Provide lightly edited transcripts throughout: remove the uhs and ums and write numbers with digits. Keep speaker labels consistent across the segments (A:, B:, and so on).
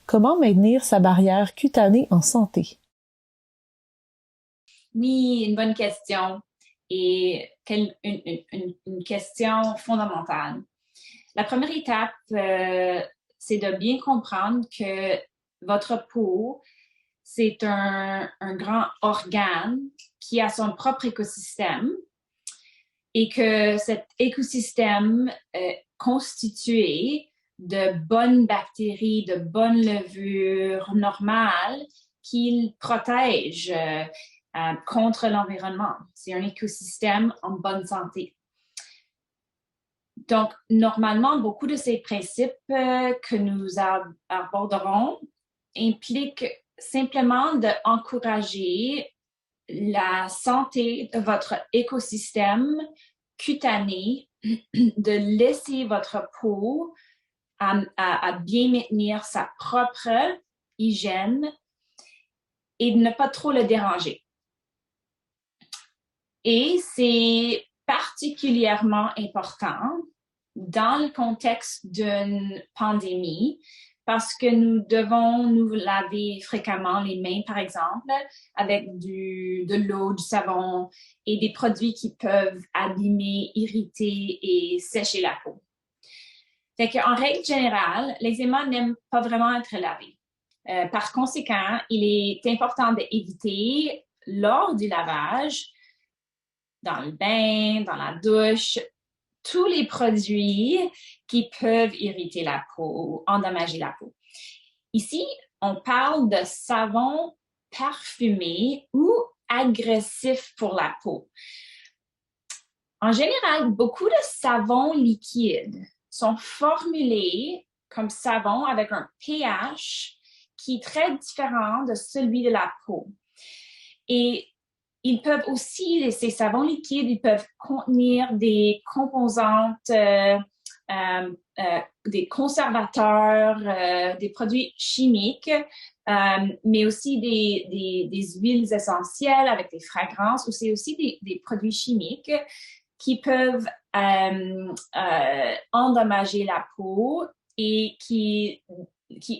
A: Comment maintenir sa barrière cutanée en santé?
B: Oui, une bonne question et une question fondamentale. La première étape, c'est de bien comprendre que votre peau, c'est un grand organe qui a son propre écosystème et que cet écosystème est constitué de bonnes bactéries, de bonnes levures normales qui protègent contre l'environnement. C'est un écosystème en bonne santé. Donc, normalement, beaucoup de ces principes que nous aborderons impliquent simplement d'encourager la santé de votre écosystème cutané, de laisser votre peau à bien maintenir sa propre hygiène et de ne pas trop le déranger. Et c'est particulièrement important dans le contexte d'une pandémie parce que nous devons nous laver fréquemment les mains, par exemple, avec de l'eau, du savon et des produits qui peuvent abîmer, irriter et sécher la peau. Fait qu'en règle générale, l'eczéma n'aime pas vraiment être lavé. Par conséquent, il est important d'éviter, lors du lavage, dans le bain, dans la douche, tous les produits qui peuvent irriter la peau, endommager la peau. Ici, on parle de savon parfumé ou agressif pour la peau. En général, beaucoup de savons liquides sont formulés comme savon avec un pH qui est très différent de celui de la peau. Et ils peuvent aussi, ces savons liquides, ils peuvent contenir des composantes, des conservateurs, des produits chimiques, mais aussi des huiles essentielles avec des fragrances, ou c'est aussi des produits chimiques qui peuvent endommager la peau et qui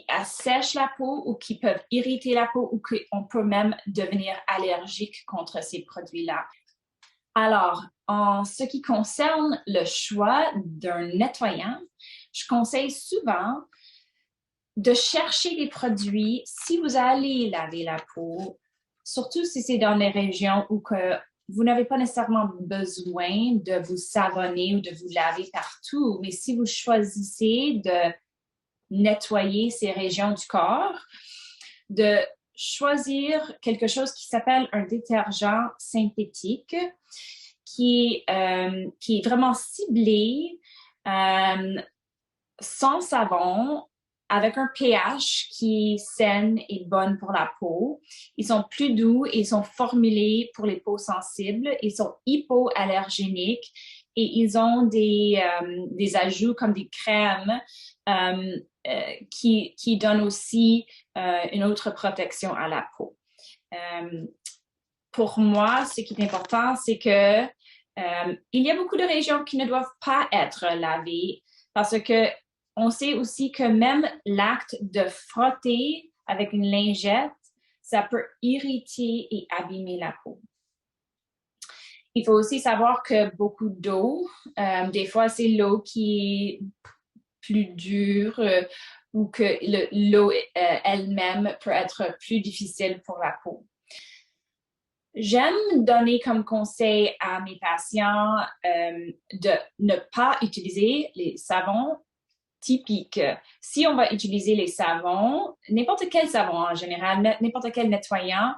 B: assèchent la peau ou qui peuvent irriter la peau ou qu'on peut même devenir allergique contre ces produits-là. Alors, en ce qui concerne le choix d'un nettoyant, je conseille souvent de chercher des produits si vous allez laver la peau, surtout si c'est dans des régions où que vous n'avez pas nécessairement besoin de vous savonner ou de vous laver partout, mais si vous choisissez de nettoyer ces régions du corps, de choisir quelque chose qui s'appelle un détergent synthétique qui est vraiment ciblé, sans savon, avec un pH qui est sain et bon pour la peau. Ils sont plus doux et ils sont formulés pour les peaux sensibles. Ils sont hypoallergéniques et ils ont des ajouts comme des crèmes qui donnent aussi une autre protection à la peau. Pour moi, ce qui est important, c'est que il y a beaucoup de régions qui ne doivent pas être lavées parce que on sait aussi que même l'acte de frotter avec une lingette, ça peut irriter et abîmer la peau. Il faut aussi savoir que beaucoup d'eau, des fois c'est l'eau qui est plus dure ou que l'eau elle-même peut être plus difficile pour la peau. J'aime donner comme conseil à mes patients de ne pas utiliser les savons typiques. Si on va utiliser les savons, n'importe quel savon en général, n'importe quel nettoyant,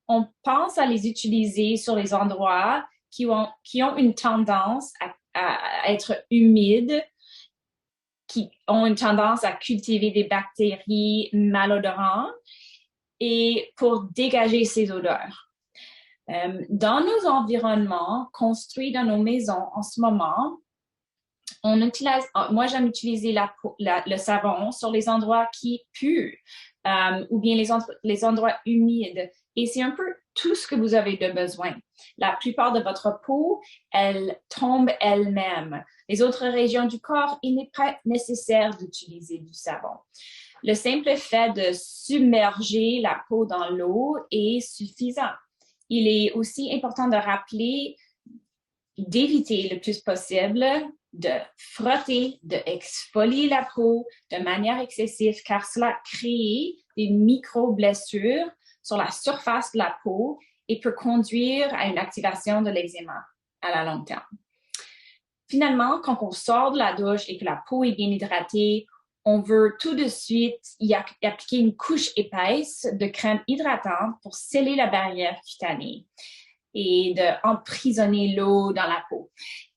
B: on pense à les utiliser sur les endroits qui ont une tendance à être humides, qui ont une tendance à cultiver des bactéries malodorantes et pour dégager ces odeurs. Dans nos environnements construits dans nos maisons en ce moment, moi j'aime utiliser le savon sur les endroits qui puent ou bien les endroits humides. Et c'est un peu tout ce que vous avez de besoin. La plupart de votre peau, elle tombe elle-même. Les autres régions du corps, il n'est pas nécessaire d'utiliser du savon. Le simple fait de submerger la peau dans l'eau est suffisant. Il est aussi important de rappeler d'éviter le plus possible de frotter, d'exfolier la peau de manière excessive, car cela crée des micro-blessures sur la surface de la peau et peut conduire à une activation de l'eczéma à la long terme. Finalement, quand on sort de la douche et que la peau est bien hydratée, on veut tout de suite y appliquer une couche épaisse de crème hydratante pour sceller la barrière cutanée et d'emprisonner l'eau dans la peau.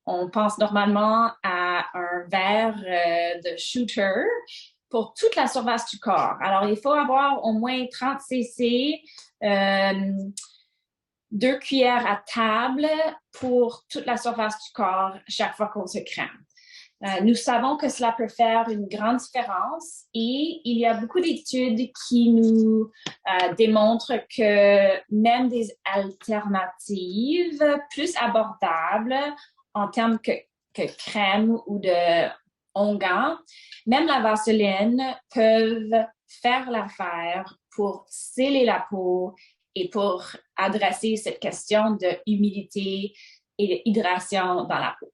B: On pense normalement à un verre de shooter pour toute la surface du corps. Alors, il faut avoir au moins 30 cc, 2 cuillères à table pour toute la surface du corps chaque fois qu'on se crème. Nous savons que cela peut faire une grande différence et il y a beaucoup d'études qui nous démontrent que même des alternatives plus abordables en termes que crème ou de onguent, même la vaseline peuvent faire l'affaire pour sceller la peau et pour adresser cette question de humidité et d'hydration dans la peau.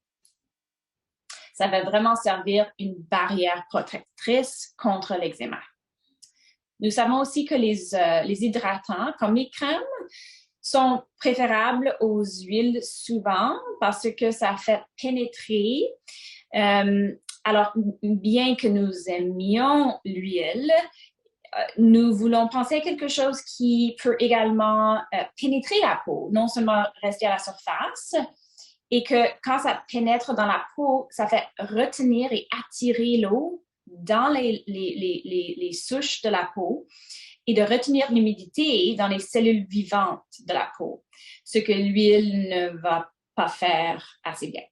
B: Ça va vraiment servir une barrière protectrice contre l'eczéma. Nous savons aussi que les hydratants, comme les crèmes, sont préférables aux huiles souvent parce que ça fait pénétrer. Alors, bien que nous aimions l'huile, nous voulons penser à quelque chose qui peut également pénétrer la peau, non seulement rester à la surface, et que quand ça pénètre dans la peau, ça fait retenir et attirer l'eau dans les souches de la peau et de retenir l'humidité dans les cellules vivantes de la peau, ce que l'huile ne va pas faire assez bien.